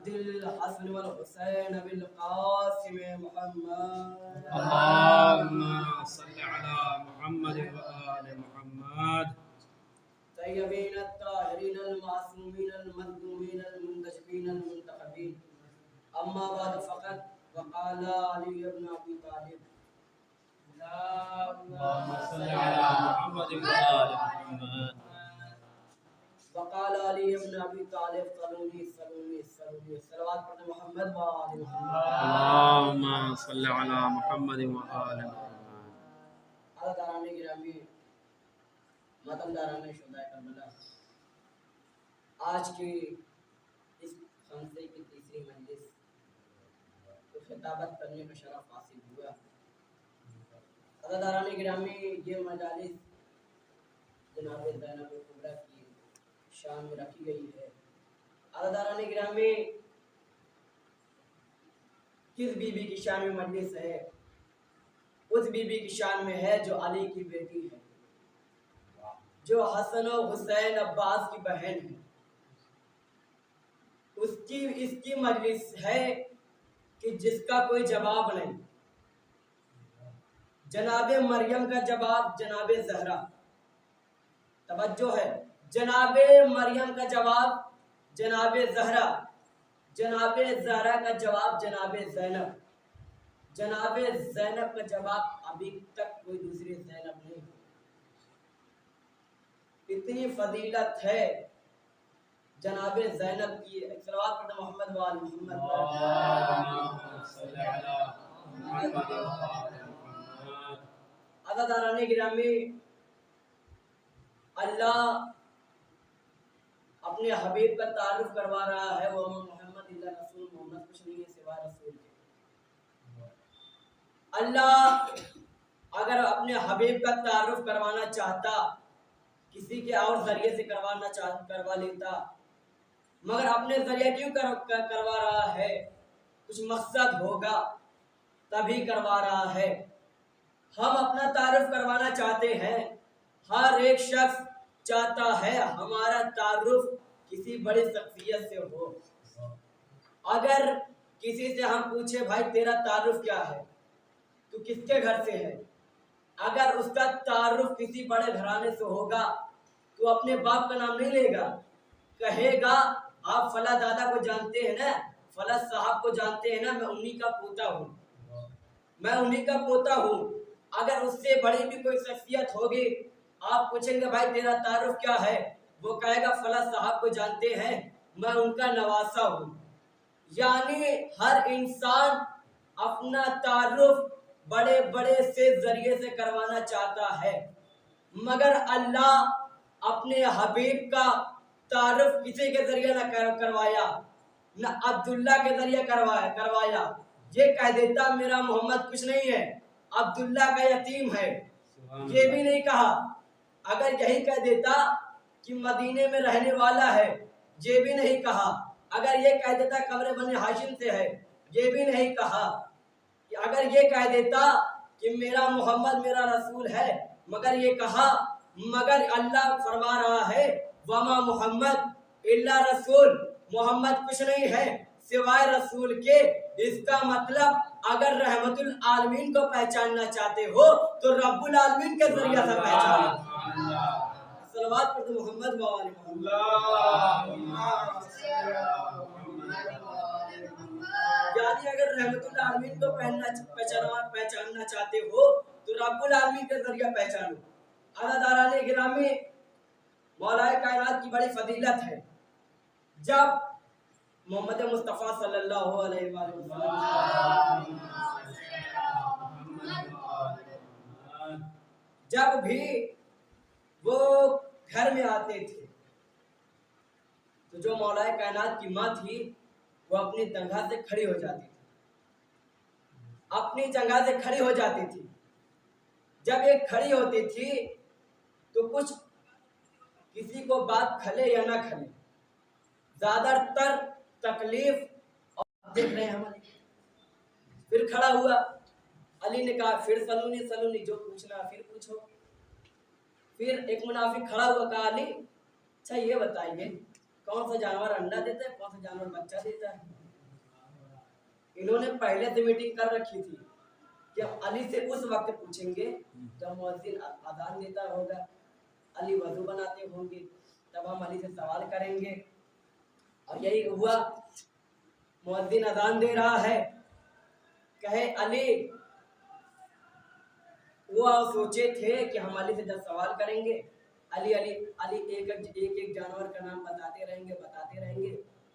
अब्दिल हसन वल हुसैन बिल कासिम मुहम्मद अल्लाहुम्मा सल्लि अला मुहम्मद व आलि मुहम्मद तय्यबीन अत्ताहिरीन अल मासूमीन अल मज़लूमीन अल मुंतजबीन अल मुंतखबीन अम्मा बाद फ़क़त वक़ाला अली इब्न अबी तालिब अल्लाहुम्मा सल्लि अला मुहम्मद व आलि मुहम्मद वक़ाल अली इब्न अबी तालिब सल्लूनी सल्लूनी सल्लूनी सलवात पढ़ते मोहम्मद व आले मोहम्मद अल्लाहुम्मा सल्लि अला मुहम्मद व आलि मुहम्मद। अज़ादारान गिरामी मतनदारान शुहदाए करबला, आज की इस खमसे की तीसरी मजलिस को खिताबत करने का शरफ हासिल हुआ। अज़ादारान गिरामी, ये मजालिस जनाब ज़ैनब कुबरा की शान में रखी गई है। अज़ादारान गिरामी, किस बीबी की शान में मजलिस है? उस बीबी की शान में है जो अली की बेटी है, जो हसन और हुसैन अब्बास की बहन है। उसकी इसकी मजलिस है कि जिसका कोई जवाब नहीं। जनाबे मरियम का जवाब जनाबे ज़हरा, तवज्जो है, जनाबे मरियम का जवाब जनाबे ज़हरा, जनाबे ज़हरा का जवाब जनाबे ज़ैनब, जनाबे ज़ैनब का जवाब अभी तक कोई दूसरी ज़ैनब नहीं। इतनी फजीलत है जनाबे ज़ैनब की। सलवात पढ़ते मोहम्मद व आले मोहम्मद। अज़ादारान गिरामी, अल्लाह अपने हबीब का तारुफ करवा रहा है, वो मोहम्मद इल्ला रसूल, मोहम्मद कुछ नहीं है सिवा रसूल के। अल्लाह अगर अपने हबीब का तारुफ करवाना चाहता, किसी के और जरिए से करवा लेता, मगर अपने जरिए क्यों करवा रहा है? कुछ मकसद होगा तभी करवा रहा है। हम अपना तारुफ करवाना चाहते हैं, हर एक शख्स चाहता है हमारा तारुफ किसी बड़ी शख्सियत से हो। अगर किसी से हम पूछे भाई तेरा तारुफ क्या है, तू किसके घर से है, अगर उसका तारुफ किसी बड़े घराने से होगा तो अपने बाप का नाम नहीं लेगा, कहेगा आप फला दादा को जानते हैं ना, फला साहब को जानते हैं ना, मैं उन्हीं का पोता हूँ, मैं उन्हीं का पोता हूँ। अगर उससे बड़ी भी कोई शख्सियत होगी, आप पूछेंगे भाई तेरा तारुफ क्या है, वो कहेगा फला साहब को जानते हैं, मैं उनका नवासा हूँ। यानी हर इंसान अपना तारुफ बड़े बड़े से जरिए से करवाना चाहता है, मगर अल्लाह अपने हबीब का तारुफ किसी के जरिए न करवाया, न अब्दुल्ला के जरिए करवाया। ये कह देता मेरा मोहम्मद कुछ नहीं है, अब्दुल्ला का यतीम है, ये भी नहीं कहा। अगर यही कह देता कि मदीने में रहने वाला है, ये भी नहीं कहा। अगर ये कह देता कब्र बने हाशिम से है, ये भी नहीं कहा। अगर ये कह देता कि मेरा मोहम्मद मेरा रसूल है, मगर ये कहा, मगर अल्लाह फरमा रहा है वमा मोहम्मद इल्ला रसूल, मोहम्मद कुछ नहीं है सिवाय रसूल के। इसका मतलब अगर रहमतुल आलमीन को पहचानना चाहते हो तो रब्बुल आलमीन के जरिए से पहचानो। सलवात पढ़ते मोहम्मद व आले मोहम्मद। यानी अगर रहमतुल आलमीन को पहचानना चाहते हो तो रब्बुल आलमीन के जरिए पहचानो। अज़ादारान गिरामी, मौलाए कायनात की बड़ी फजीलत है। जब मोहम्मद मुस्तफ़ा सल्लल्लाहु अलैहि वसल्लम जब भी वो घर में आते थे तो जो मौलाए कायनात की माँ थी वो अपनी जगह से खड़ी हो जाती थी, अपनी जगह से खड़ी हो जाती थी। जब ये खड़ी होती थी तो कुछ किसी को बात खले या ना खले, ज्यादातर तकलीफ और देख रहे हैं हमारे। फिर खड़ा हुआ, अली ने कहा फिर सलूनी सलूनी, जो पूछना फिर पूछो। फिर एक मुनाफिक खड़ा हुआ, कहा अली अच्छा ये बताइए कौन सा जानवर अंडा देता है, कौन सा जानवर बच्चा देता है। इन्होंने पहले से मीटिंग कर रखी थी कि हम अली से उस वक्त पूछेंगे जब मुअज्जिन अजान देता होगा, अली वजू बनाते होंगे, तब हम अली से सवाल करेंगे। और यही हुआ, मुअज्जिन अजान दे रहा है, कहे अली, वो सोचे थे कि हम अली से जब सवाल करेंगे, अली अली अली एक एक जानवर का नाम बताते रहेंगे,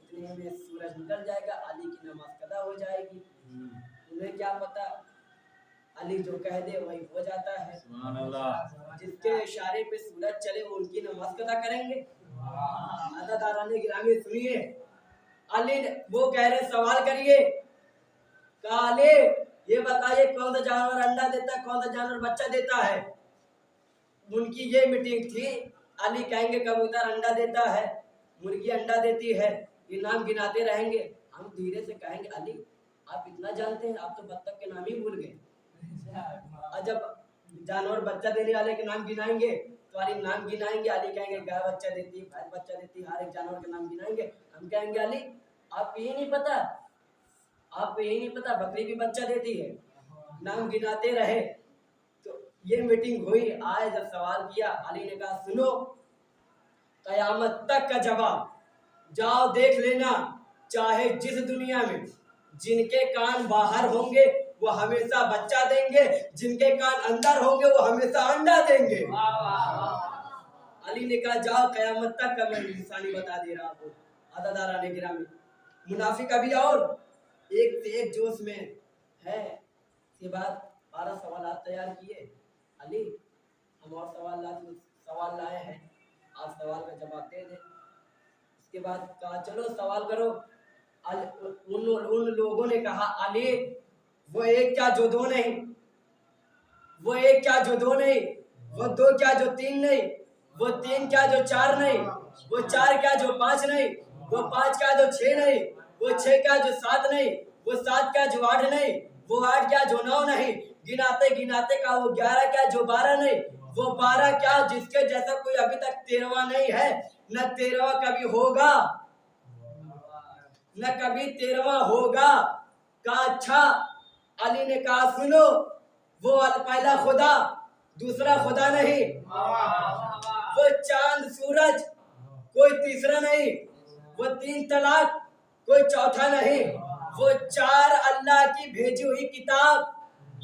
उतने में सूरज निकल जाएगा, अली की नमाज कदा हो जाएगी। उन्हें क्या पता, अली जो कह दे वही हो जाता है। सुभान अल्लाह। जिसके इशारे पे सूरज चले वो उनकी नमाज कदा करेंगे। अदादाराने गिरामी सुनिए, अली वो कह रहे सवाल करिए, कहा अली ये बताइए कौन सा जानवर अंडा देता है, कौन सा जानवर बच्चा देता है। उनकी ये मीटिंग थी। अली कहेंगे कबूतर अंडा देता है, मुर्गी अंडा देती है, ये नाम गिनाते रहेंगे। हम धीरे से कहेंगे अली आप इतना जानते हैं, आप तो बत्तख के नाम ही भूल गए। और जब जानवर बच्चा देने वाले के नाम गिनाएंगे तो अली नाम गिनाएंगे, अली कहेंगे गाय बच्चा देती, भैंस बच्चा देती, हर एक जानवर के नाम गिनाएंगे। हम कहेंगे अली आपको ये नहीं पता, आपको यही नहीं पता बकरी भी बच्चा देती है। नाम गिनाते रहे। तो ये मीटिंग हुई। आए जब सवाल किया, अली ने कहा सुनो, कयामत तक का जवाब जाओ देख लेना, चाहे जिस दुनिया में जिनके कान बाहर होंगे वो हमेशा बच्चा देंगे, जिनके कान अंदर होंगे वो हमेशा अंडा देंगे। अली ने कहा जाओ कयामत तक का मैं निशानी बता दे रहा हूँ। अदादारा ने गिरामी मुनाफिक अभी और एक से एक जोश में है। इसके बाद 12 सवाल तैयार किए। अली हम और सवाल लाए हैं, आप सवाल का जवाब दे दें। इसके बाद कहा चलो सवाल करो। उन लोगों ने कहा अली वो एक क्या जो दो नहीं, वो एक क्या जो दो नहीं, वो दो क्या जो तीन नहीं, वो तीन क्या जो चार नहीं, वो चार क्या जो पांच नहीं, वो पांच क्या जो छह नहीं, वो छह क्या जो सात नहीं, वो सात क्या जो आठ नहीं, वो आठ क्या जो 9 नहीं, गिनाते गिनाते का वो 11 क्या जो 12 नहीं, वो 12 क्या जिसके जैसा कोई अभी तक 13वां नहीं है, न 13वां कभी होगा, न कभी 13वां होगा। कहा अच्छा। अली ने कहा सुनो, वो पहला खुदा दूसरा खुदा नहीं, वो चांद सूरज कोई तीसरा नहीं, वो 3 तलाक कोई चौथा नहीं, वो 4 अल्लाह की भेजी हुई किताब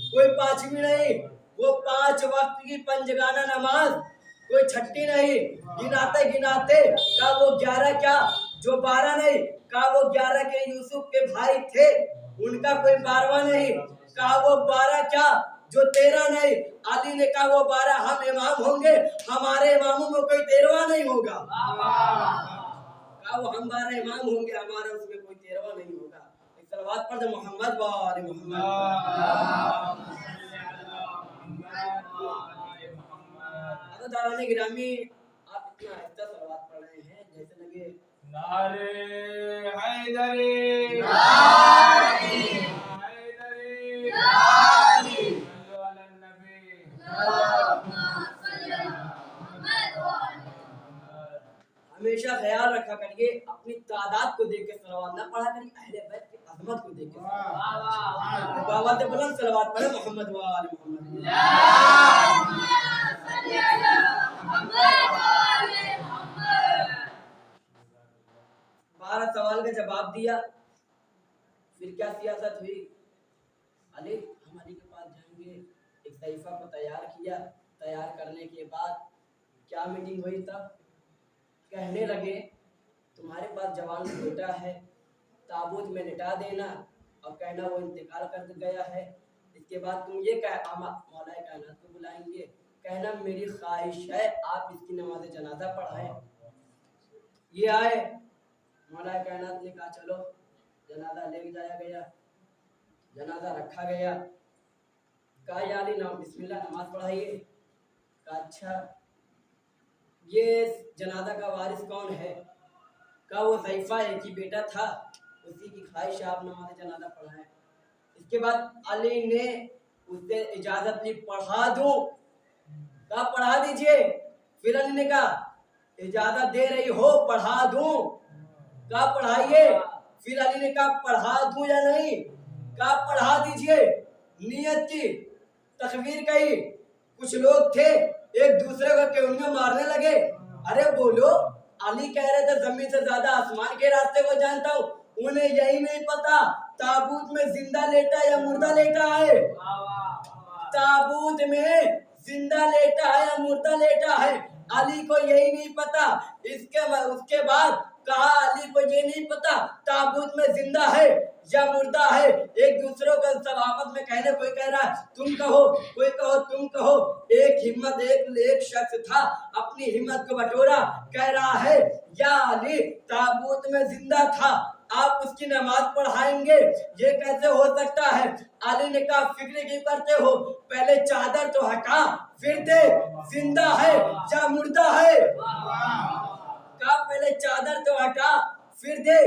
कोई 5वीं नहीं, वो 5 वक्त की पंजगाना नमाज कोई छठी नहीं। गिनाते गिनाते का वो 11 क्या जो 12 नहीं, का वो 11 के यूसुफ के भाई थे उनका कोई 12वां नहीं, का वो 12 क्या जो 13 नहीं। अली ने कहा वो 12 हम इमाम होंगे, हमारे इमामों में कोई 13वां नहीं होगा। कहा वो हम 12 इमाम होंगे, हमारा उसमें कोई 13वां नहीं होगा। एक सलवात पढ़ दे मोहम्मद वाले मोहम्मद। दाराने गिरामी आप इतना अच्छा सलवात पढ़ रहे हैं जैसे लगे नारे हैदरी हमेशा ख्याल रखा करिए अपनी तादाद को देख के सलवात ना पढ़ा करिए, अहले बैत की अजमत को देख के बावत बुलंद सलवात पढ़े मोहम्मद वाले मोहम्मद। 12 सवाल का जवाब दिया। फिर क्या सियासत हुई, अली हम अली के पास जाएंगे, एक सहीफा को तैयार किया। तैयार करने के बाद क्या मीटिंग हुई, तब कहने लगे तुम्हारे पास जवान बेटा है, ताबूत में लिटा देना और कहना वो इंतकाल कर गया है। इसके बाद तुम ये कह मौलाए कायनात को बुलाएंगे, कहना मेरी ख्वाहिश है आप इसकी नमाज जनाजा पढ़ाएं। ये आए, मौलाए कायनात ने कहा चलो जनाजा ले जाया गया, जनाजा रखा गया। कहा या अली नाम बिस्मिल्लाह नमाज पढ़ाइए। कहा अच्छा ये जनाजा का वारिस कौन है। कहा वो सहीफा एक ही बेटा था, उसी की ख्वाहिश आप नमाज जनाजा पढ़ाएं। इसके बाद अली ने उससे इजाजत ली पढ़ा दूं, कहा पढ़ा दीजिए। फिर अली ने कहा इजाजत दे रही हो पढ़ा दूं? कहा पढ़ाइए। फिर अली ने कहा पढ़ा दूं या नहीं? कहा पढ़ा दीजिए। नियत की, तकबीर कही। कुछ लोग थे एक दूसरे को केवड़ियां मारने लगे। अरे बोलो, अली कह रहे थे जमीन से ज्यादा आसमान के रास्ते को जानता हूँ। उन्हें यही नहीं पता ताबूत में जिंदा लेटा या मुर्दा लेटा है। ताबूत में जिंदा लेटा है या मुर्दा लेटा है, अली को यही नहीं पता। उसके बाद कहा अली को ये नहीं पता ताबूत में जिंदा है या मुर्दा है। एक दूसरों का सब आपस में कहने, कोई कह रहा है तुम कहो, कोई कहो तुम कहो। एक शख्स था, अपनी हिम्मत को बटोरा, कह रहा है या अली ताबूत में जिंदा था, आप उसकी नमाज पढ़ाएंगे, ये कैसे हो सकता है? अली ने कहा फिक्र क्यों करते हो, पहले चादर तो हटा, फिर दे जिंदा है या मुर्दा है। कहा पहले चादर तो हटा, फिर दे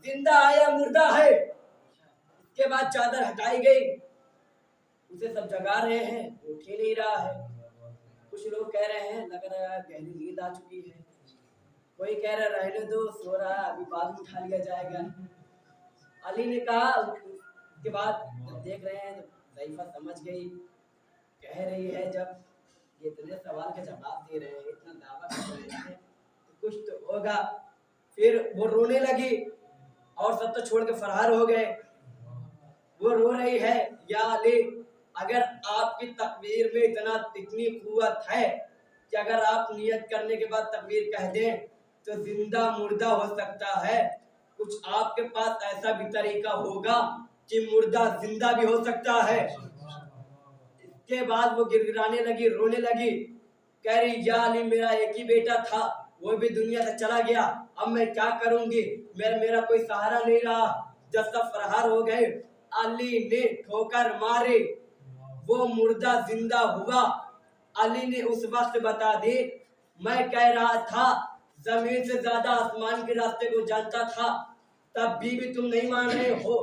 जिंदा है या मुर्दा है। उसके बाद चादर हटाई गई। उसे सब जगा रहे हैं, उठ ही नहीं रहा है। कुछ लोग कह रहे हैं लग रहा है गहरी नींद आ चुकी है। कोई कह रहा रहने दो, सो रहा है, अभी बाद में उठा लिया जाएगा। अली ने कहा, उसके बाद जब देख रहे हैं तो ज़ैफ़ा समझ गई, कह रही है जब ये इतने सवाल के जवाब दे रहे हैं, इतना दावा कर रहे हैं, तो कुछ तो होगा। फिर वो रोने लगी और सब तो छोड़ के फरार हो गए। वो रो रही है, या अली अगर आपकी तकबीर में इतनी कुव्वत है कि अगर आप नियत करने के बाद तकबीर कह दें तो जिंदा मुर्दा हो सकता है, कुछ आपके पास ऐसा भी तरीका होगा कि मुर्दा जिंदा भी हो सकता है। इसके बाद वो गिड़गिड़ाने लगी, रोने लगी, कह रही या अली मेरा एक ही बेटा था, वो भी दुनिया से चला गया, अब मैं क्या करूंगी, मेरा कोई सहारा नहीं रहा। जब सब फरार हो गए, अली ने ठोकर मारे, वो मुर्दा जिंदा हुआ। अली ने उस वक्त बता दी, मैं कह रहा था जमीन से ज्यादा आसमान के रास्ते को जानता था, तब भी तुम नहीं मान रहे हो।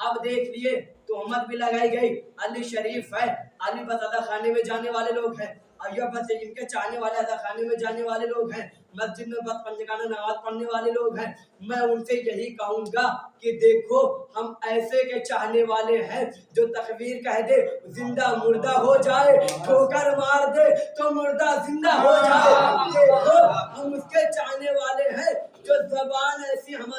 अब देख लिए तोहमत भी लगाई गई। अली शरीफ है, अली बस अदा खाने में जाने वाले लोग हैं, अय्यूब बस इनके चाहने वाले अदा खाने में जाने वाले लोग हैं, मस्जिद में बस पंजगाना नमाज पढ़ने वाले लोग हैं। मैं उनसे यही कहूंगा कि देखो हम ऐसे के चाहने वाले हैं जो तकबीर कह दे जिंदा मुर्दा हो जाए, ठोकर मार दे तो मुर्दा जिंदा हो जाए। देखो हम उसके चाहने वाले हैं जो जबान ऐसी, हम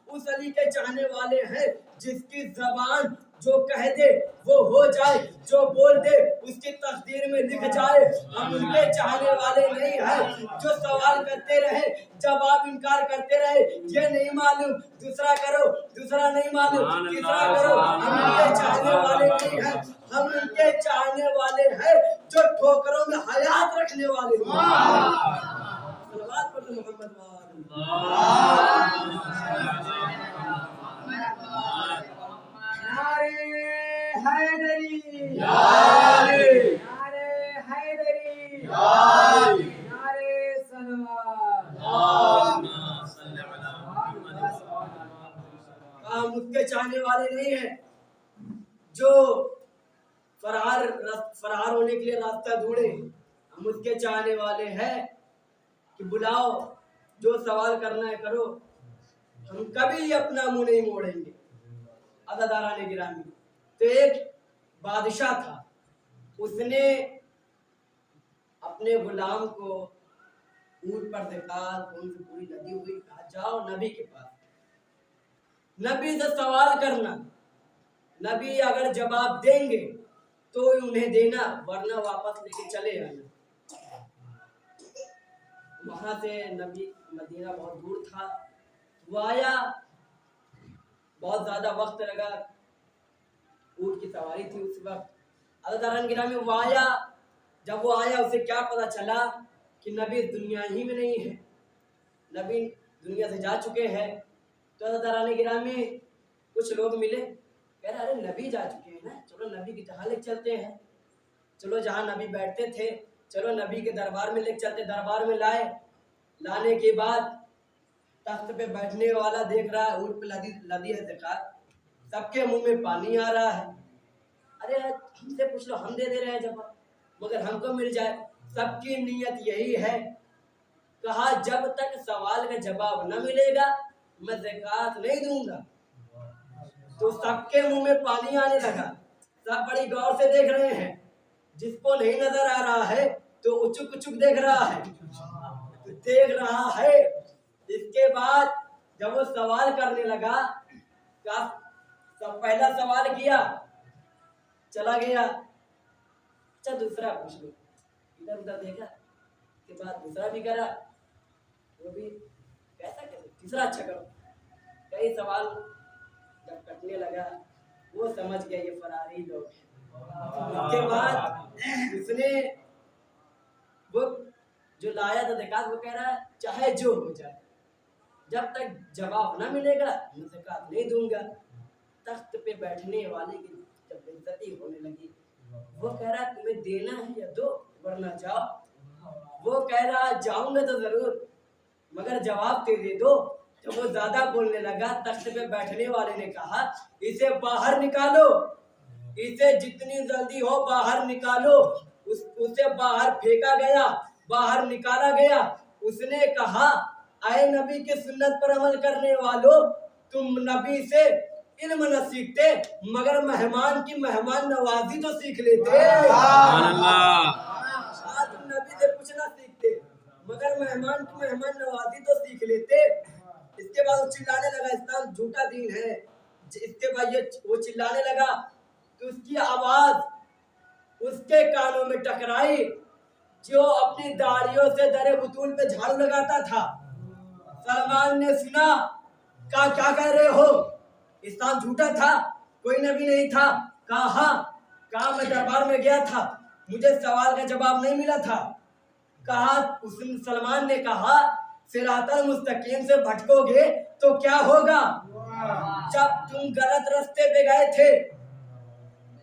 उस अली के चाहने वाले हैं जिसकी जबान जो कह दे वो हो जाए, जो बोल दे उसकी तकदीर में लिख जाए। हम उनके चाहने वाले नहीं हैं जो सवाल करते रहे, जवाब इनकार करते रहे, ये नहीं मालूम, दूसरा करो, दूसरा नहीं मालूम, तीसरा करो। हम उनके चाहने वाले नहीं हैं, हम उनके चाहने वाले हैं जो ठोकरों में हयात रखने वाले हैं। नारे हैदरी, नारे हैदरी, नारे सलवात। हम उसके चाहने वाले नहीं हैं जो फरार होने के लिए रास्ता ढूंढे। हम उसके चाहने वाले हैं कि बुलाओ, जो सवाल करना है करो, हम कभी अपना मुंह नहीं मोड़ेंगे। अज़ादाराने गिरामी, तो एक बादशाह था, उसने अपने गुलाम को ऊंट पर देखा, खून से पूरी नदी हुई, कहा जाओ नबी के पास, नबी से सवाल करना, नबी अगर जवाब देंगे तो उन्हें देना, वरना वापस लेके चले आना। वहां से नबी, मदीना बहुत दूर था, वो आया, बहुत ज्यादा वक्त लगा, ऊंट की सवारी थी उस वक्त। अल्लाह गिरा में वो आया, जब वो आया उसे क्या पता चला कि नबी दुनिया ही में नहीं है, नबी दुनिया से जा चुके हैं। तो अल्लाह गिरा में कुछ लोग मिले, कह रहे अरे नबी जा चुके हैं ना, चलो नबी की जहाँ लेके चलते हैं, चलो जहाँ नबी बैठते थे चलो नबी के दरबार में लेके चलते। दरबार में लाने के बाद तख्त पे बैठने वाला देख रहा है, ऊँट पे लदी है ज़कात, सबके मुंह में पानी आ रहा है। अरे हमसे पूछ लो, हम दे दे रहे हैं जवाब, मगर हमको मिल जाए, सबकी नीयत यही है। कहा जब तक सवाल का जवाब न मिलेगा मैं ज़कात नहीं दूंगा। तो सबके मुंह में पानी आने लगा, सब बड़ी गौर से देख रहे हैं। जिसको नहीं नजर आ रहा है तो उचुक उचुक देख रहा है, तो देख रहा है। इसके बाद जब वो सवाल करने लगा, का सब पहला सवाल किया, चला गया। अच्छा दूसरा पूछ लो, इधर उधर देखा, के बाद दूसरा भी करा, वो भी कैसा कैसे, तीसरा अच्छा करो। कई सवाल जब कटने लगा वो समझ गया ये फरारी लोग हैं। उसके बाद उसने वो जो लाया था ज़कात, वो कह रहा है चाहे जो हो जाए, जब तक जवाब ना मिलेगा मैं ज़कात नहीं दूंगा। तख्त पे बैठने वाले की जब बेइज्जती होने लगी, वो कह रहा तुम्हें देना है या दो वरना जाओ। वो कह रहा जाऊंगा तो जरूर, मगर जवाब तो दे दो। तो वो ज्यादा बोलने लगा। तख्त पे बैठने वाले ने कहा इसे बाहर निकालो, इसे जितनी जल्दी हो बाहर निकालो। उसे बाहर फेंका गया, बाहर निकाला गया। उसने कहा आए नबी के सुन्नत पर अमल करने वालों, तुम नबी से इल्म न सीखते मगर मेहमान की मेहमान नवाजी तो सीख लेते। तुम नबी से कुछ ना सीखते मगर मेहमान की मेहमान नवाजी तो सीख लेते। इसके बाद वो चिल्लाने लगा इस्लाम झूठा दीन है। इसके बाद ये वो चिल्लाने लगा तो उसकी आवाज उसके कानों में टकराई जो अपनी दाढ़ियों से दरे बुतूल पे झाड़ू लगाता था। सलमान ने सुना, कहा क्या कह रहे हो, इस्लाम झूठा था, कोई नबी नहीं था। कहा मैं दरबार में गया था, मुझे सवाल का जवाब नहीं मिला था। कहा उस सलमान ने कहा सिरातल मुस्तकीम से भटकोगे तो क्या होगा। जब तुम गलत रास्ते पे गए थे,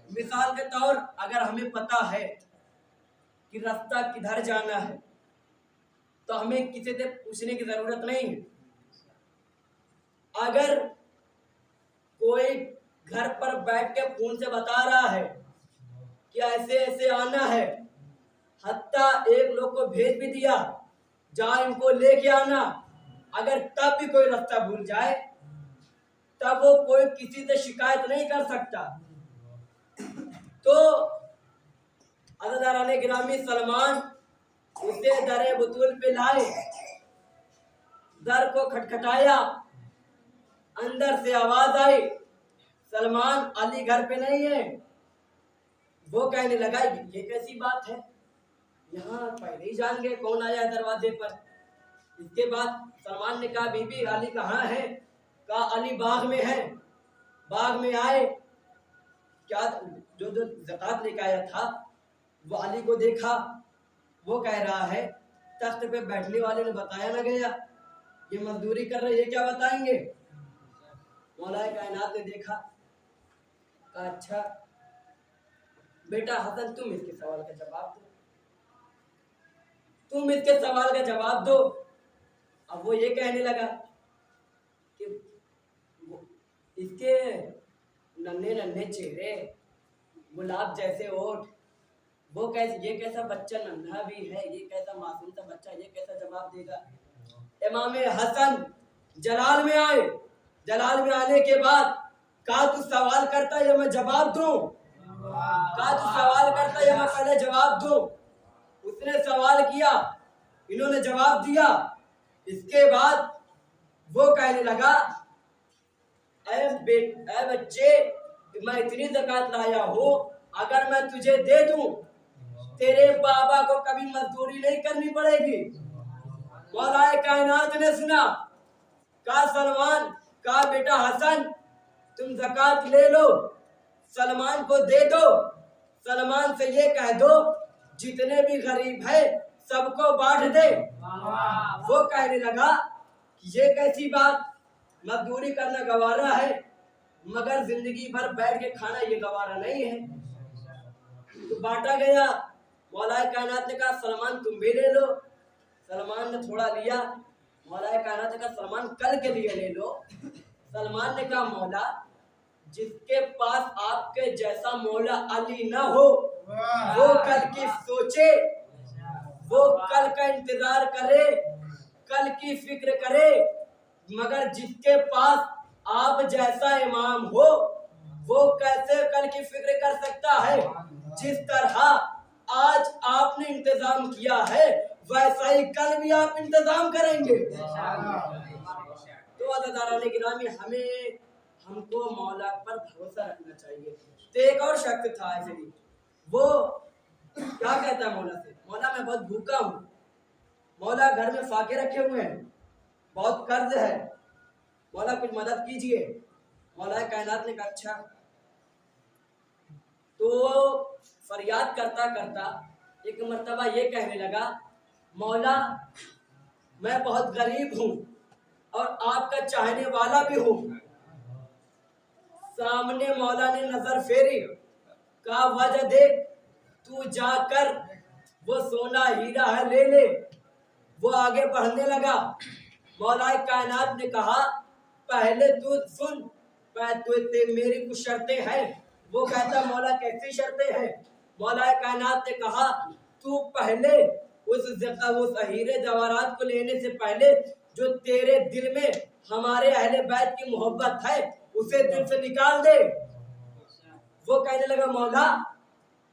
मिसाल के तौर अगर हमें पता है कि रास्ता किधर जाना है तो हमें किसी से पूछने की जरूरत नहीं है। अगर कोई घर पर बैठ के फोन से बता रहा है कि ऐसे ऐसे आना है, हत्ता एक लोग को भेज भी दिया जहाँ इनको लेके आना, अगर तब भी कोई रास्ता भूल जाए तब वो कोई किसी से शिकायत नहीं कर सकता। तो अज़ादाराने गिरामी सलमान उसे दरे बुतूल पे लाए, दर को खटखटाया, अंदर से आवाज आई सलमान अली घर पे नहीं है। वो कहने लगा ये कैसी बात है, यहाँ पहले ही जान गए कौन आया दरवाजे पर। इसके बाद सलमान ने कहा बीबी अली कहाँ है। कहा अली बाग में है। बाग में आए, क्या जो ज़कात लेके आया था वो अली को देखा, वो कह रहा है तख्त पे बैठने वाले ने बताया ना गया, ये मजदूरी कर रहे, ये क्या बताएंगे। मौलाए कायनात ने देखा, कहा अच्छा बेटा हसन तुम इसके सवाल का जवाब दो, तुम इसके सवाल का जवाब दो। अब वो ये कहने लगा कि इसके नन्हे नन्हे चेहरे, गुलाब जैसे ओठ, वो कैसे, ये कैसा बच्चा नन्हा भी है, ये कैसा मासूम सा बच्चा, ये कैसा जवाब देगा। इमाम हसन जलाल में आए, जलाल में आने के बाद कहा तू सवाल करता है या मैं जवाब दूं। कहा तू सवाल करता है या मैं पहले जवाब दूं। उसने सवाल किया, इन्होंने जवाब दिया। इसके बाद वो कहने लगा ऐ बच्चे मैं इतनी ज़कात लाया हूँ, अगर मैं तुझे दे दूं तेरे बाबा को कभी मजदूरी नहीं करनी पड़ेगी। मौलाए कायनात ने सुना, कहा सलमान, कहा बेटा हसन तुम ज़कात ले लो, सलमान को दे दो, सलमान से ये कह दो जितने भी गरीब है सबको बांट दे। वो कहने लगा कि ये कैसी बात, मजदूरी करना गवारा है मगर जिंदगी भर बैठ के खाना ये गवारा नहीं है। तो बांटा गया। मौलाए कायनात ने कहा सलमान तुम भी ले लो। सलमान ने थोड़ा लिया। मौलाए कायनात ने कहा सलमान कल के लिए ले लो। सलमान ने कहा मौला जिसके पास आपके जैसा मौला अली ना हो वो कल की सोचे, वो कल का इंतजार करे, कल की फिक्र करे, मगर जिसके पास आप जैसा इमाम हो वो कैसे कल की फिक्र कर सकता है। जिस तरह आज आपने इंतजाम किया है वैसा ही कल भी आप इंतजाम करेंगे। तो अज़ीज़ान गिरामी हमको मौला पर भरोसा रखना चाहिए। तो एक और शख्स था ऐसे ही, वो क्या कहता है मौला से, मौला मैं बहुत भूखा हूँ, मौला घर में फाके रखे हुए हैं, बहुत कर्ज है, मौला कुछ मदद कीजिए। मौला कायनात ने कहा अच्छा। तो फरियाद करता करता एक मर्तबा ये कहने लगा, मौला मैं बहुत गरीब हूँ और आपका चाहने वाला भी हूँ। सामने मौला ने नजर फेरी, कहा वजह देख, तू जाकर वो सोना हीरा है ले ले। वो आगे बढ़ने लगा। मौला कायनात ने कहा पहले तू सुन, मेरी कुछ शर्तें हैं। वो कहता मौला कैसी शर्तें हैं। मौला कायनात ने कहा तू पहले उस हीरे जवाहरात को लेने से पहले जो तेरे दिल में हमारे अहले बैत की मोहब्बत है उसे दिल से निकाल दे। वो कहने लगा मौला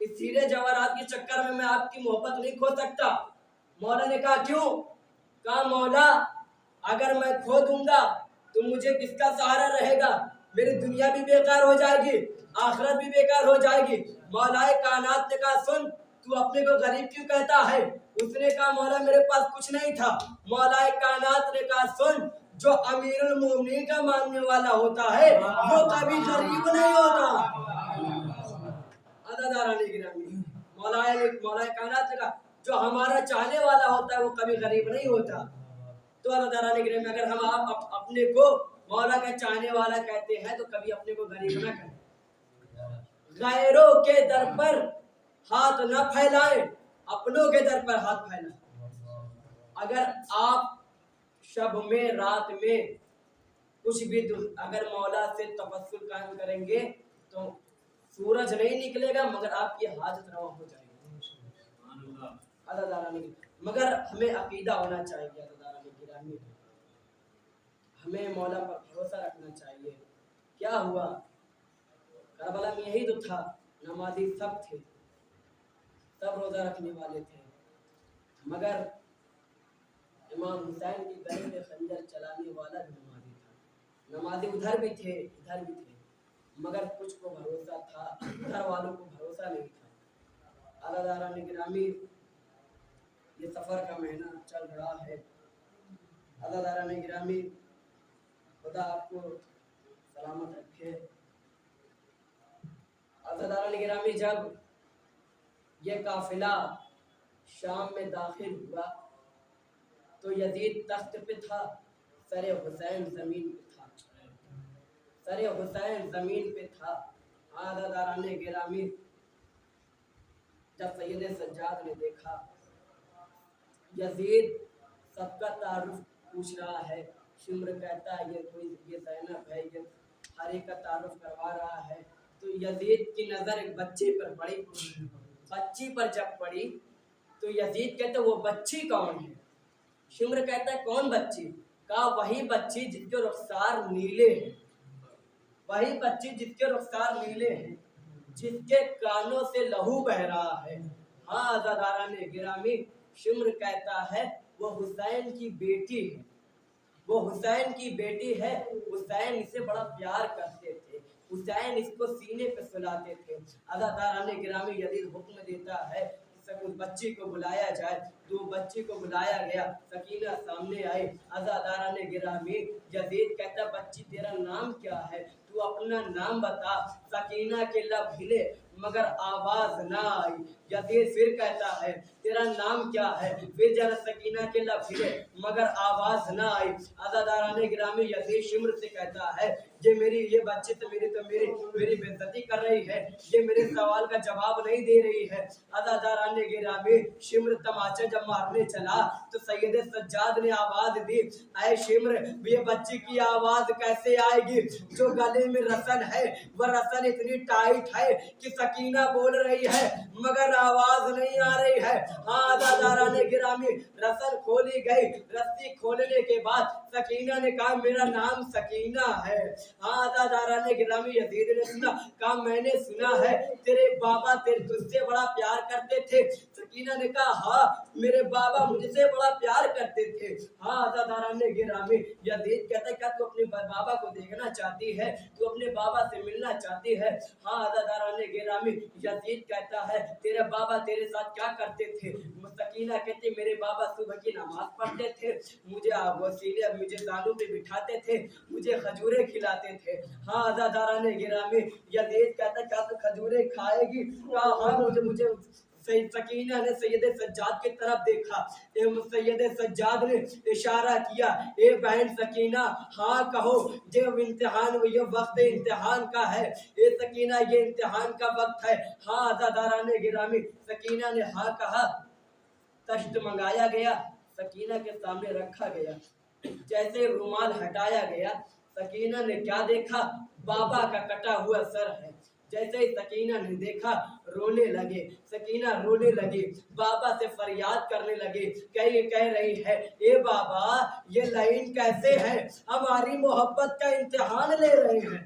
इस हीरे जवाहरात के चक्कर में मैं आपकी मोहब्बत नहीं खो सकता। मौला ने कहा क्यों? कहा मौला अगर मैं खो दूंगा तो मुझे किसका सहारा रहेगा, मेरी दुनिया भी बेकार हो जाएगी, आखिरत भी बेकार हो जाएगी। मौलाए कायनात ने कहा सुन, तू अपने को गरीब क्यों कहता है? उसने कहा मौला मेरे पास कुछ नहीं था। मौलाए कायनात ने कहा सुन, जो अमीरुल मोमिनीन का मानने वाला होता है वो कभी गरीब नहीं होता। मौलाए कायनात ने कहा जो हमारा चाहने वाला होता है वो कभी गरीब नहीं होता। तो अल्लाह ने अगर हम आप अपने को मौला का चाहने वाला कहते हैं तो कभी अपने को गरीब ना कहें। गैरों के दर पर हाथ न फैलाएं, अपनों के दर पर हाथ फैलाएं। अगर आप शब में रात में कुछ भी अगर मौला से तवस्सुल कायम करेंगे तो सूरज नहीं निकलेगा मगर आपकी हाजत रवा हो जाएगी। मगर हमें अकीदा होना चाहिए, हमें मौला पर भरोसा रखना चाहिए। क्या हुआ करबला में यही तो था, नमाजी सब थे, सब रोजा रखने वाले थे, मगर इमाम हुसैन की गले में खंजर चलाने वाला भी नमाजी था। नमाजी उधर भी थे इधर भी थे, मगर कुछ को भरोसा था, घर वालों को भरोसा नहीं था। अल्लाह गिरामी ये सफ़र का महीना चल रहा है। अल्लाह गिरामी खुदा आपको सलामत रखे। अल्लाह गिरामी जब ये काफिला शाम में दाखिल हुआ तो यजीद तख्त पे था, सरे हुसैन ज़मीन पे था, सरे हुसैन ज़मीन पे था। अल्लाह गिरामी जब सैयद सज्जाद ने देखा यजीद सबका तारुफ पूछ रहा है, शिम्र कहता है ये ज़ैनब है, ये हर एक का तारुफ करवा रहा है। तो यजीद की नज़र एक बच्चे पर पड़ी, बच्ची पर जब पड़ी तो यजीद कहते वो बच्ची कौन है? शिम्र कहता है कौन बच्ची? कहा वही बच्ची जिसके रुखसार नीले हैं, वही बच्ची जिसके रुखसार नीले हैं, जिसके कानों से लहू बह रहा है। हाँ अज़ादारान गिरामी, शिम्र कहता है वो हुसैन की बेटी है, वो हुसैन की बेटी है। हुसैन इसे बड़ा प्यार करते थे, हुसैन इसको सीने पे सुलाते थे। अल्लाह गिरामी यजीद हुक्म देता है उस बच्ची को बुलाया जाए। तो बच्ची को बुलाया गया, सकीना सामने आई। अज़ादारान गिरामी यजीद कहता बच्ची तेरा नाम क्या है? तू अपना नाम बता। सकीना के लब हिले मगर आवाज ना आई। यजीद फिर कहता है तेरा नाम क्या है? फिर जरा सकीना के लब हिले मगर आवाज ना आई। अज़ादारान गिरामी यजीद शिम्र से कहता है ये बच्ची तो मेरी बेइज्जती कर रही है, ये मेरे सवाल का जवाब नहीं दे रही है। अज़ादारान गिरामी शिम्र तमाचा जब मारने चला तो सैयद सज्जाद ने आवाज दी, ऐ शिम्र ये बच्ची की आवाज कैसे आएगी? जो गले में रसन है वह रसन इतनी टाइट है कि सकीना बोल रही है मगर आवाज नहीं आ रही है। हाँ अज़ादारान गिरामी, रस्सी खोली गई। रस्सी खोलने के बाद सकीना ने कहा मेरा नाम सकीना है। हाँ अज़ादारान गिरामी, यजीद ने सुना, कहा मैंने सुना है तेरे बाबा तेरे तुझसे बड़ा प्यार करते थे। सकीना ने कहा हाँ मेरे बाबा मुझसे बड़ा प्यार करते थे। हाँ अज़ादारान गिरामी, यजीद कहता क्या तू अपने बाबा को देखना चाहती है, तू अपने बाबा से मिलना चाहती है? हाँ अज़ादारान गिरामी, यजीद कहता है तेरे बाबा तेरे साथ क्या करते थे? सकीना कहती मेरे बाबा सुबह की नमाज पढ़ते थे, मुझे वसीले मुझे दानों पे बिठाते थे, मुझे खजूरें खिलाते थे। हाँ अज़ादारान गिरामी, यजीद कहता क्या तू खजूरें खाएगी? कहा हाँ मुझे सकीना ने सैयद सज्जाद की तरफ देखा। सैयद सज्जाद ने इशारा किया, ए बहन सकीना हाँ कहो, जब इम्तिहान ये वक्त इम्तिहान का है, ए सकीना ये इम्तिहान का वक्त है। हाँ अज़ादारान गिरामी, सकीना ने हाँ कहा। तश्त मंगाया गया, सकीना के सामने रखा गया। जैसे रुमाल हटाया गया, सकीना ने क्या देखा? बाबा का कटा हुआ सर है। जैसे ही सकीना ने देखा रोने लगे, सकीना रोने लगी, बाबा से फरियाद करने लगी। कह रही है ए बाबा ये लाइन कैसे है, हमारी मोहब्बत का इम्तिहान ले रहे हैं।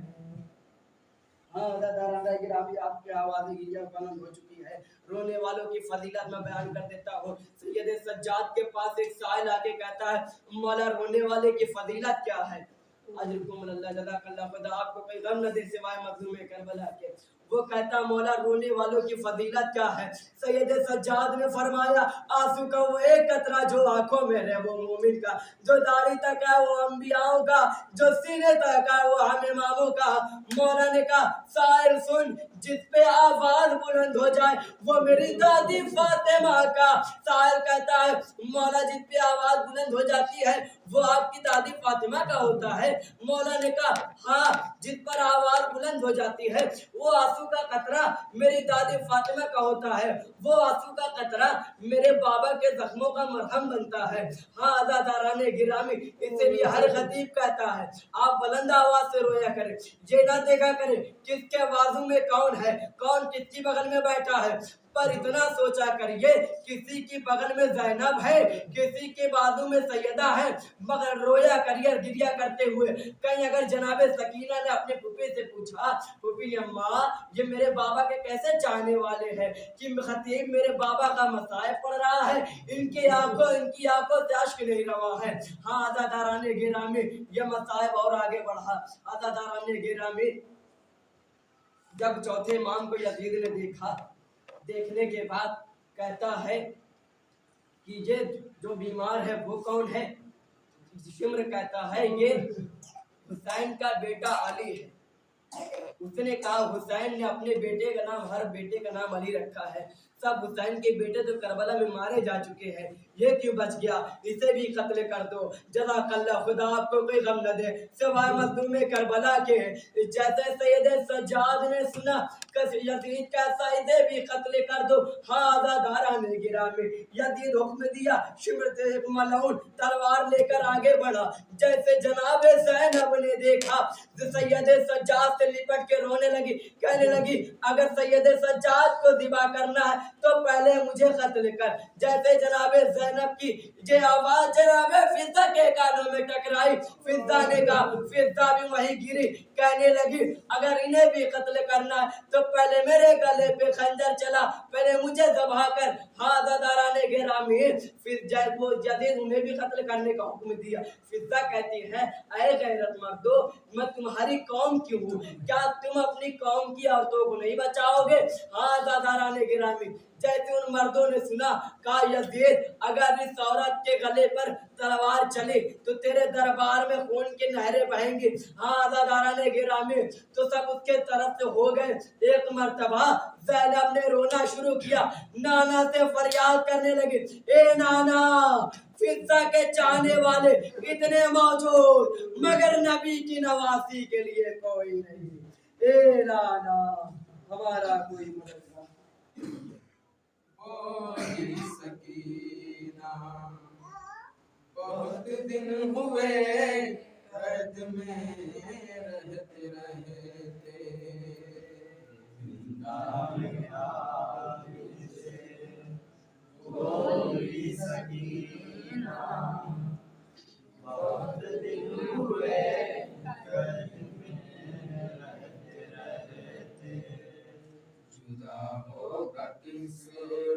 हाँ गिरामी, आपकी आवाज़ बुलंद हो चुकी है। रोने वालों की फजीलत मैं बयान कर देता हूँ। सैयद सज्जाद के पास एक साइल आके कहता है मौला रोने वाले की फजीलत क्या है? अजरकुम अल्लाह जज़ाकल्लाह, खुदा आपको कोई गम न दे सिवाय मज़लूम करबला के। वो कहता मौला रोने वालों की फजीलत क्या है? सैयद सज्जाद ने फरमाया आंसू का वो एक कतरा जो आंखों में है वो मोमिन का, जो दाढ़ी तक है वो अंबियाओं का, जो सीने तक है वो हम इमामों का। मौला ने कहा साहिर सुन, जिस पे आवाज बुलंद हो जाए वो मेरी दादी फातिमा का। साहिर कहता है मौला जिस पे आवाज बुलंद हो जाती है वो आपकी दादी फातिमा का होता है। मौला ने कहा हाँ, जिस पर आवाज बुलंद हो जाती है वो आंसू का कतरा मेरी दादी फातिमा का होता है, वो आंसू का कतरा मेरे बाबा के जख्मों का मरहम बनता है। हाँ अज़ादारान गिरामी, इसलिए हर खतीब कहता है आप बुलंद आवाज से रोया करें, ये ना देखा करें किसके बाजू में कौन है, कौन किसकी बगल में बैठा है, पर इतना सोचा करिए किसी की बगल में जैनब है, किसी के बाजू में सैयदा है, मगर रोया करिए गिरिया करते हुए। कहीं अगर जनाबे सकीना ने अपने फूफी से पूछा फूफी अम्मा ये मेरे बाबा के कैसे चाहने वाले हैं कि खतीब मेरे बाबा का मसाइब पढ़ रहा है, इनकी आंखों से अश्क नहीं रवा है। हाँ अज़ादारान गिरामी, ये मसाइब और आगे बढ़ा। अज़ादारान गिरामी, जब चौथे इमाम को यजीद ने देखा, देखने के बाद कहता है कि ये जो बीमार है वो कौन है? शिम्र कहता है ये हुसैन का बेटा अली है। उसने कहा हुसैन ने अपने बेटे का नाम, हर बेटे का नाम अली रखा है, सब हुसैन के बेटे तो करबला में मारे जा चुके हैं, ये क्यों बच गया? इसे भी कत्ल कर दो। जज़ाकल्लाह, खुदा आपको कोई गम न दे सिवाय मज़लूम करबला के। जैसे सैयद सज्जाद ने सुना यजीद कहता इसे भी कत्ल कर दो। हाँ अज़ादारान गिरामी, यजीद हुक्म दिया, शिम्र मलऊन तलवार लेकर आगे बढ़ा। जैसे जनाब ज़ैनब ने देखा सैयद सज्जाद से लिपट के रोने लगी, कहने लगी अगर सैयद सज्जाद को ज़िबा करना है तो पहले मुझे कत्ल कर। जैसे जनाब ज़ैनब की ये आवाज जनाब फिज़ा के कानों में टकराई, फिज़ा ने कहा, फिज़ा भी वहीं गिरी, कहने लगी अगर इन्हें भी कत्ल करना है तो पहले मेरे गले पे खंजर चला, पहले मुझे ज़बह कर। हाँ अज़ादारान गिरामी, फिर वो यजीद उन्हें भी कत्ल करने का हुक्म दिया। फिज़ा कहती है ऐ गैरत मर्दो, मैं तुम्हारी कौम की हूँ, क्या तुम अपनी कौम की औरतों को नहीं बचाओगे? हाँ अज़ादारान गिरामी, जैसे उन मर्दों ने सुना, कहा यजीद अगर इस औरत के गले पर तलवार चले तो तेरे दरबार में खून की नहरें बहेंगी। हाँ अज़ादारान गिरामी, तो सब उसके तरफ से हो गए। एक मर्तबा ज़ैनब ने रोना शुरू किया, नाना से फरियाद करने लगी, ए नाना फिज़ा के चाहने वाले इतने मौजूद मगर नबी की नवासी के लिए कोई नहीं। ए नाना हमारा कोई मदद सकीना बहुत दिन हुए दर्द में रहते रहते, जिंदा में आग से वो होगा किस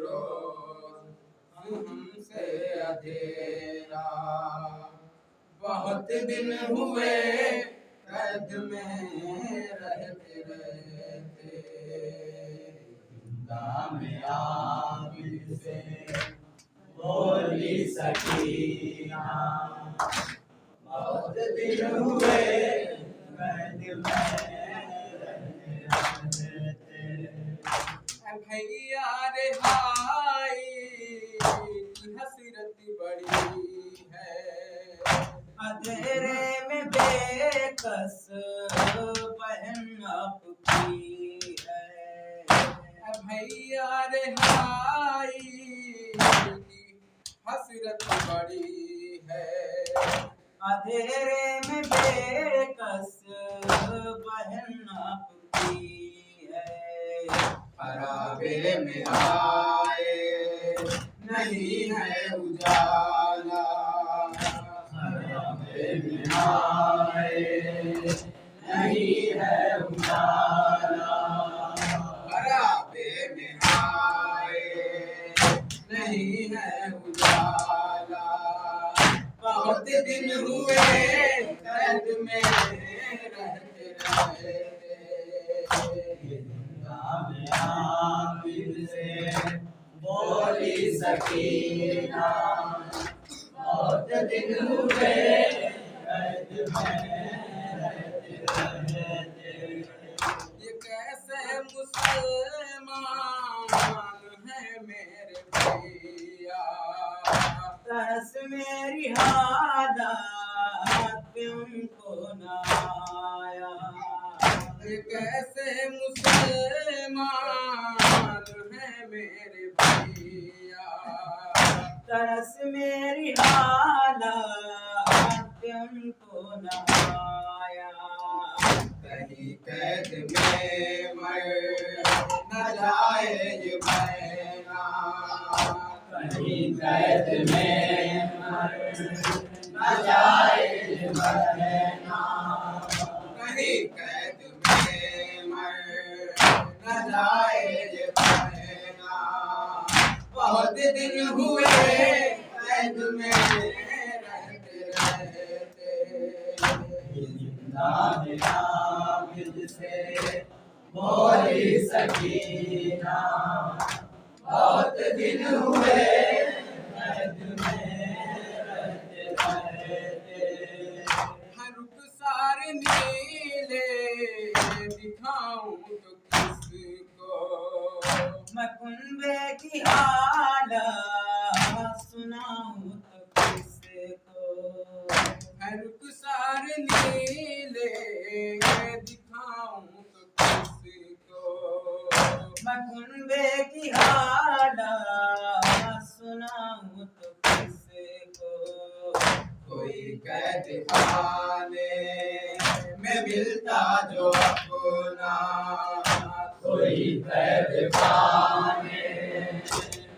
रोज हमसे अंधेरा। बहुत दिन हुए कैद में रहते रहते, में आबिद से बोली सकीना। बहुत दिन हुए कैद में रहते रहते, भैया रे भाई हसरत बड़ी है। अंधेरे में बेकस बहन आपकी है। भैया रे भाई हसरत बड़ी है। अंधेरे में बेकस बहन आपकी है। खराबे में आए नहीं है उजाला, खराबे में आए नहीं है उजाला। खराबे में आए नहीं है उजाला। बहुत दिन हुए कैद में रहते रहते, आबिद से बोली सकीना। बहुत दिन हुए कैद में रहते रहते, ये कैसे मुसलमान है मेरे भैया। तरस मेरी हालत पे उनको न आया। ये कैसे मुसलमान है मेरे भैया। तरस मेरी हालत पे उनको न आया। कहीं कैद में मर न जाए ये बहना। कहीं कैद में मर न जाए ये बहना। कहीं कैद में मर न जाए ये बहना। बहुत दिन हुए कैद में रहते रहते, जिंदा में आबिद से बोली सकीना। बहुत दिन हुए कैद में रहते रहते, हर रुखसार नीले दिखाऊं तो किसको। मैं कुंबे की हालत सुनाऊं तो किसको। हर रुखसार नीले दिखाऊं तो किसको। मैं कुंबे की हालत सुनाऊं तो किसको। कोई कैद खाने में मिलता जो अपना। कोई कैद खाने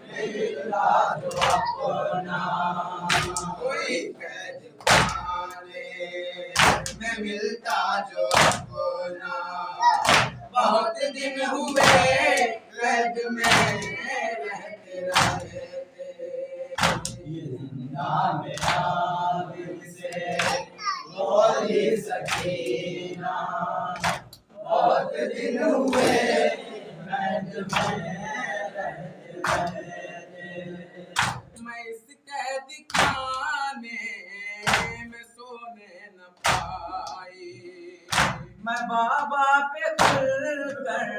में मिलता जो अपना। कोई कैद खाने में मिलता जो अपना। बहुत दिन हुए कैद में रहते रहते, जिंदा में आबिद से बोली सकीना। बहुत दिन हुए कैद में रहते रहते, मैं इस कैद खाने में सोने न पाई। मैं बाबा पे खुलकर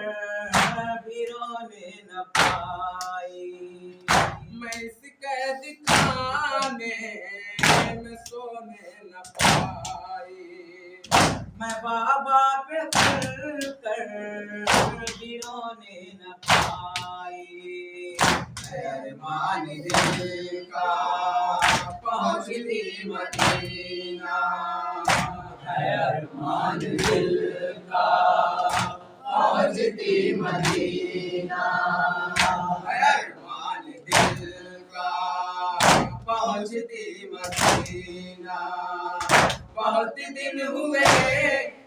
भी रोने न पाई। मैं इस कैद खाने में सोने न पाई। मैं बाबा पे खुलकर भी रोने न पाई। अरमान दिल का पहुँचती मदीना। अरमान दिल का पहुँचती मदीना। अरमान दिल का पहुँचती मदीना। बहुत दिन हुए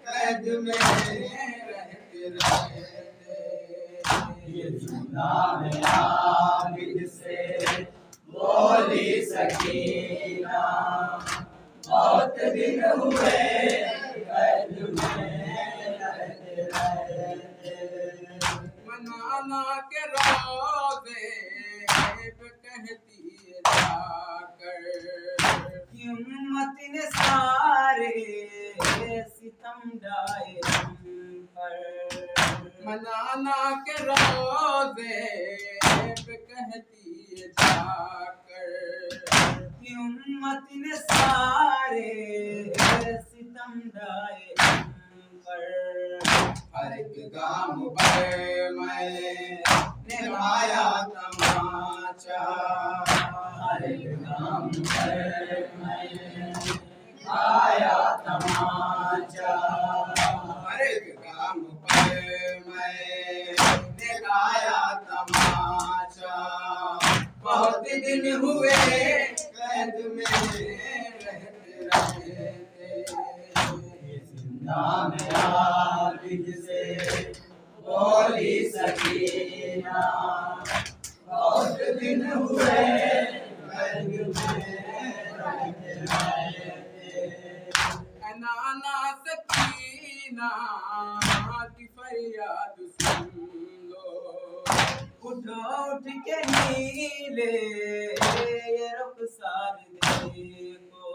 कैद में रहते रहते, नाम आबिद से बोली सकीना, बहुत दिन हुए कैद में रहते रहते। मनाना के रोज़े पे कहती जाकर, हिम्मत ने सारे सितम ढाए हम पर। मनाना के रोज़े पे कहती जाकर, हिम्मत ने सारे सितम ढाए हम पर। हर एक गाम पर मैंने निभाया तमाचा, हर एक गाम पर मैंने निभाया तमाचा, हर एक गाम पर मैंने गाया तमाचा। बहुत दिन हुए कैद में रहते रहते, जिंदा में आबिद से बोली सकीना, बहुत दिन हुए कैद में रहते रहते। नाना सकीना की फरियाद सुन लो, उठ उठ के नीले ये रुखसार देखो,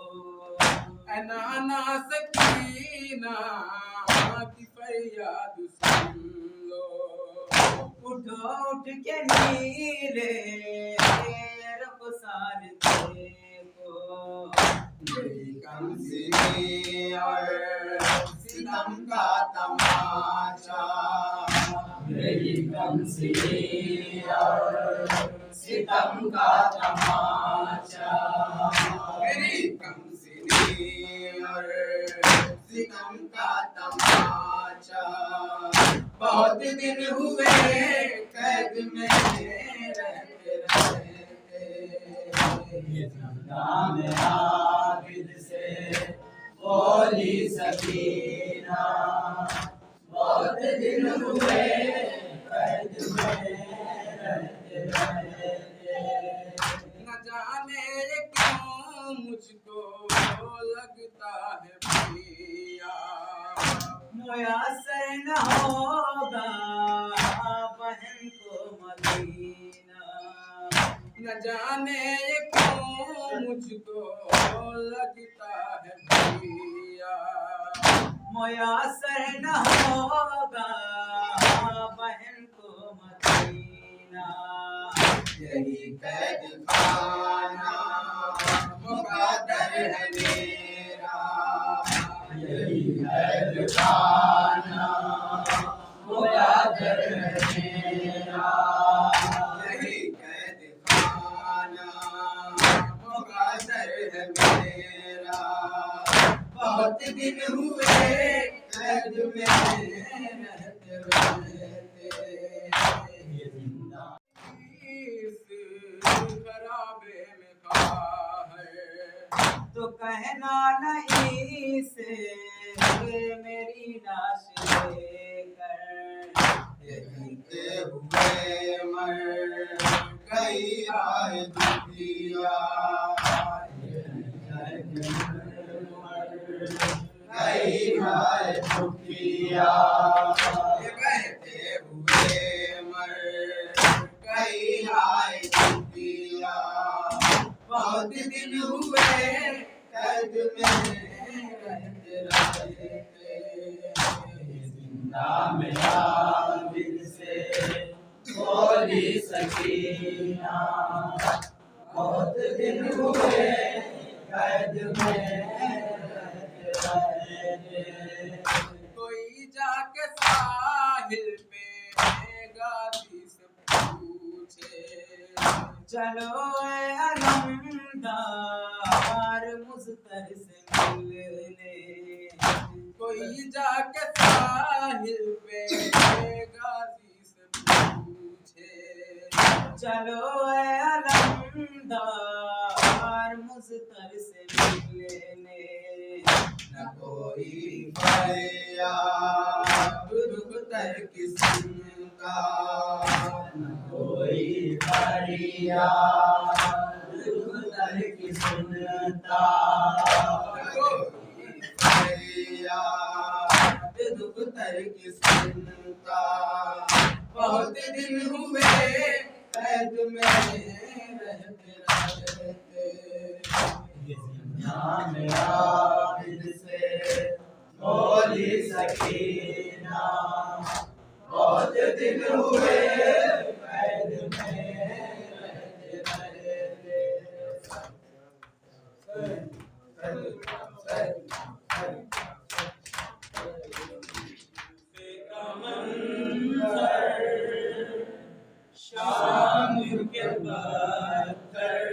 नाना सकीना की फरियाद सुन लो, उठ उठ के नीले ये रुखसार देखो। मेरी कमसिनी और सितम का तमाचा, मेरी कमसिनी और सितम का तमाचा, मेरी कमसिनी और सितम का तमाचा। बहुत दिन हुए कैद में रहते रहते, नाम आबिद से बोली सकीना, बहुत दिन हुए कैद में रहते रहते। न जाने क्यों मुझको लगता है भैया, मुयस्सर न होगा बहन को मदीना, न जाने क्यों मुझको लगता है भैया, मुयस्सर न होगा बहन को मदीना। यही कैद खाना मुकद्दर है मेरा, यही कैद खाना मुकद्दर है मेरा, यही कैद खाना मुकद्दर है मेरा। बहुत दिन हुए कैद में रहते रहते, इस खराबे में खा है, तो कहना नहीं से मेरी लाश लेकर। यहीं के हुए मर गई आए दुनिया, गई आए दुनिया, कहते हुए मर गई आए दुनिया। बहुत दिन हुए कैद में रहते रहते, जिंदा में आबिद से बोली सकीना, बहुत दिन हुए कैद में रहते रहते। कोई जाके साहिल पे गाजी से पूछे, चलो ए अलमदार मुझतर से मिलने, कोई जाके साहिल पे गाजी से पूछे, चलो ए अलमदार मुझतर से मिलने। न कोई फरियाद दुख तर किस्म का, न कोई फरियाद दुख दर्द की सुनता, फरियाद दुख दर्द की सुनता। बहुत दिन हुए कैद में रहते रहते, दुनिया में आबिद से बोली सकीना। बहुत दिन हुए कैद में रहते रहते। शाम के पत्थर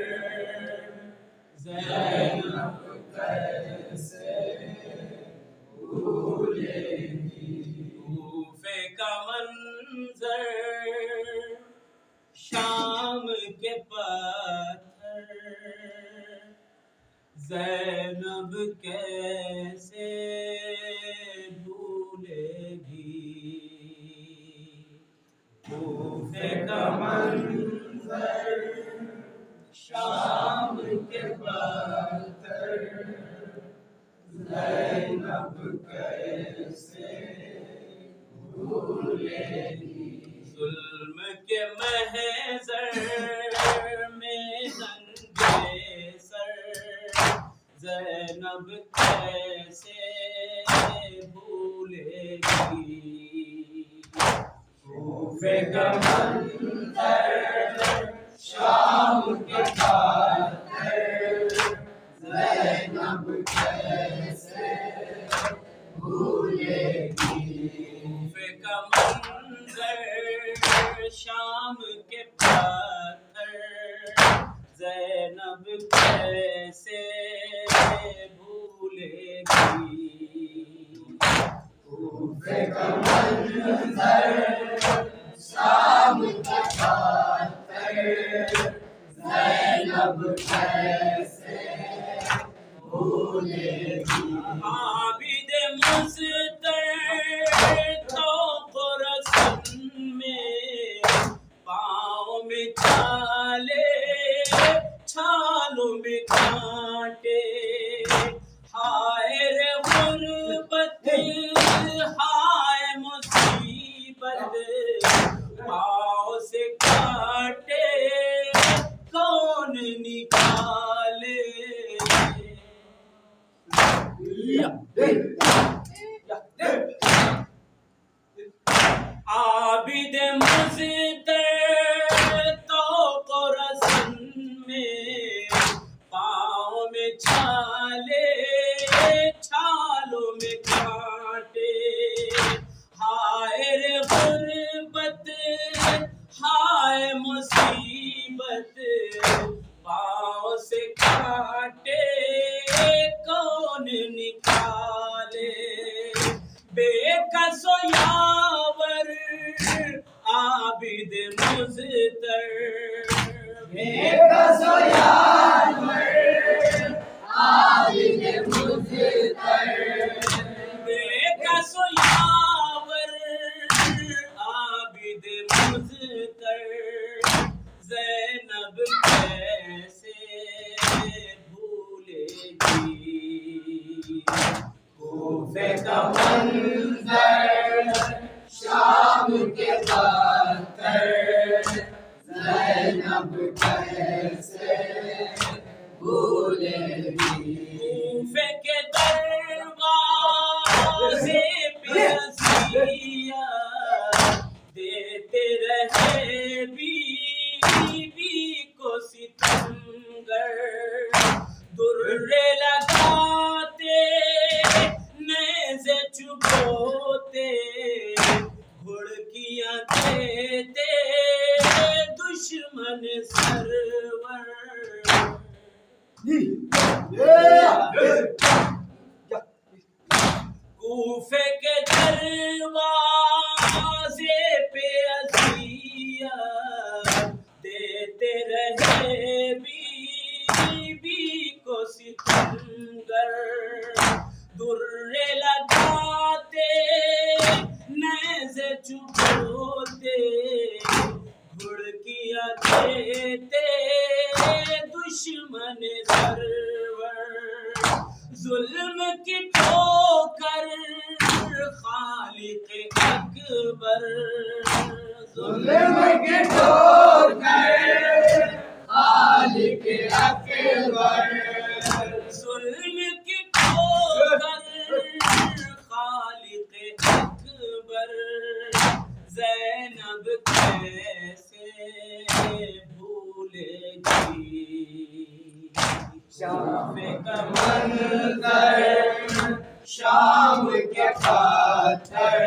ज़ैनब कैसे भूलेगी। कूफे का मंजर, शाम के पत्थर ज़ैनब कैसे भूलेगी। कूफे का मंजर, शाम के पत्थर ज़ैनब कैसे भूलेगी। जुल्म के महज़र में नंगे सर ज़ैनब कैसे भूलेगी। कूफे का मंजर, शाम के पत्थर ज़ैनब कैसे भूलेगी। कूफे का मंजर, शाम के पत्थर ज़ैनब कैसे भूलेगी। कूफे का मंजर, शाम के पत्थर ज़ैनब कैसे भूलेगी। आबिद मुज़्तर तो रस्म में पाँव में छाले, छालों में कांटे। हाय रे गुर्बत, हाय मुसीबत, पाँव से काटे कौन निकाले। आबिद मुज़्तर तो रस्म में पाँव में छाले, छालों में कांटे। हाय रे गुर्बत, हाय मुसीबत, पाँव से काटे कौन निकाले। बेकसो यावर आबिद मुज़्तर, बेकसो यावर आबिद मुज़्तर, बेकसो यावर आबिद मुज़्तर ज़ैनब कैसे भूलेगी। कूफे का मंजर, शाम के पत्थर ज़ैनब कैसे भूलेगी। कूफे के दरवाज़े पे रज़िया देते रहे बीवी को सितमगर। दुर्रे लगाते, नेज़े चुभोते, घुड़कियाँ देते दुश्मन सरवर। कूफे के दरवाज़े पे अज़िया देते रहे बीवी को सितमगर। दुर्रे लगाते, नेज़े चुभोते, घुड़ दिया देते दुश्मन सरवर, जुल्म की ठोकर खालिक अकबर, जुल्म की ठोकर खालिक अकबर, जुल्म की ठोकर खालिक अकबर, ज़ैनब कैसे भूलेगी शाम का मंजर, शाम के पत्थर,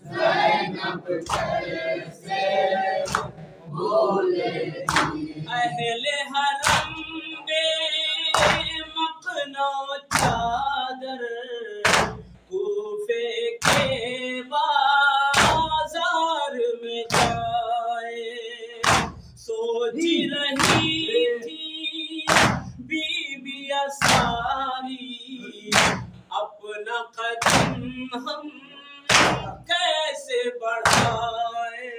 ज़ैनब कैसे भूलेगी। अहले हरम में मकनो चादर, कूफे के बाजार में जाए, सोच रही थी बीबिया सारी, अपना कदम हम कैसे बढ़ाए।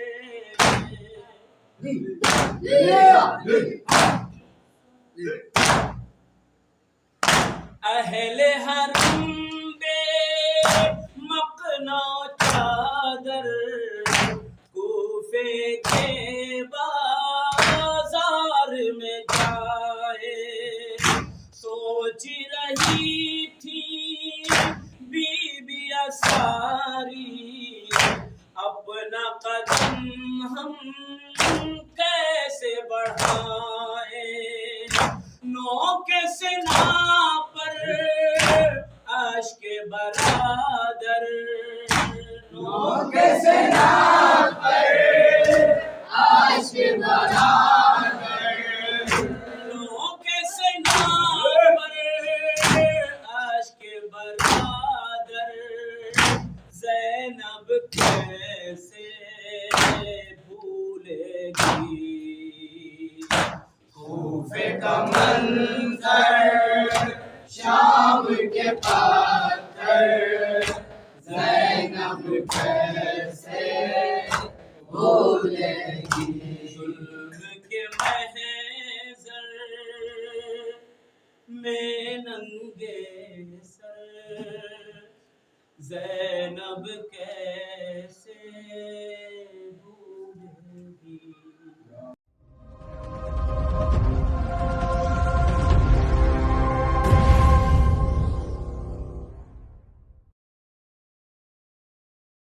अहले हरम में मकनो चादर, कूफे के बाजार में जाए, सोच रही थी बीबिया सारी, अपना कदम हम कैसे बढ़ाए। नौके से ना पर आश्क बरादर, नौके से ना पर आश्क बरादर, नौके से ना पर आश्क बरादर, ज़ैनब कैसे भूलेगी कूफे का मंजर, शाम के पत्थर, ज़ैनब कैसे भूलेगी। जुल्म के महज़र में नंगे सर, ज़ैनब कैसे